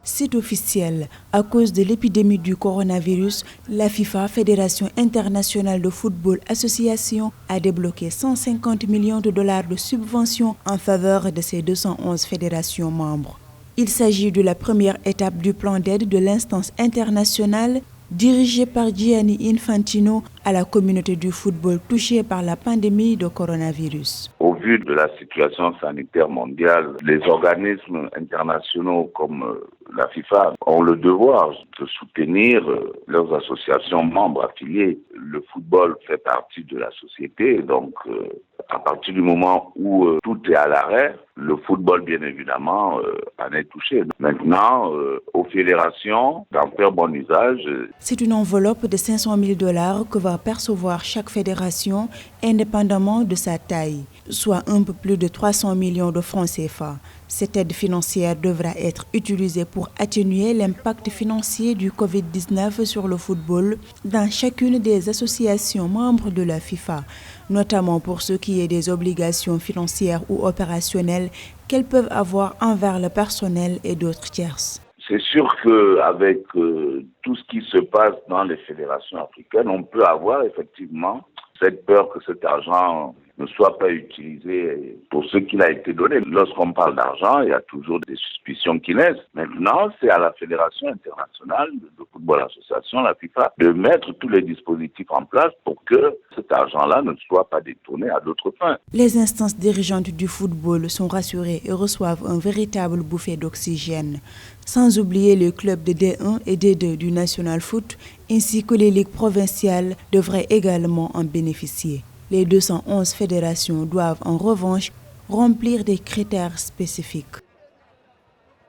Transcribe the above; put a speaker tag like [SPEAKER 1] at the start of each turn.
[SPEAKER 1] C'est officiel. À cause de l'épidémie du coronavirus, la FIFA, Fédération internationale de football association, a débloqué 150 millions de dollars de subventions en faveur de ses 211 fédérations membres. Il s'agit de la première étape du plan d'aide de l'instance internationale dirigée par Gianni Infantino à la communauté du football touchée par la pandémie de coronavirus.
[SPEAKER 2] Au vu de la situation sanitaire mondiale, les organismes internationaux comme la FIFA ont le devoir de soutenir leurs associations membres affiliées. Le football fait partie de la société, donc à partir du moment où tout est à l'arrêt, le football, bien évidemment, en est touché. Maintenant, aux fédérations d'en faire bon usage.
[SPEAKER 1] C'est une enveloppe de 500 000 dollars que va percevoir chaque fédération, indépendamment de sa taille, soit un peu plus de 300 millions de francs CFA. Cette aide financière devra être utilisée pour atténuer l'impact financier du Covid-19 sur le football dans chacune des associations membres de la FIFA, notamment pour ce qui est des obligations financières ou opérationnelles qu'elles peuvent avoir envers le personnel et d'autres tierces.
[SPEAKER 2] C'est sûr qu'avec tout ce qui se passe dans les fédérations africaines, on peut avoir effectivement cette peur que cet argent ne soit pas utilisé pour ce qu'il a été donné. Lorsqu'on parle d'argent, il y a toujours des suspicions qui naissent. Maintenant, c'est à la Fédération internationale de football association, la FIFA, de mettre tous les dispositifs en place pour que cet argent-là ne soit pas détourné à d'autres fins.
[SPEAKER 1] Les instances dirigeantes du football sont rassurées et reçoivent un véritable bouffée d'oxygène. Sans oublier les clubs de D1 et D2 du National Foot, ainsi que les ligues provinciales devraient également en bénéficier. Les 211 fédérations doivent en revanche remplir des critères spécifiques.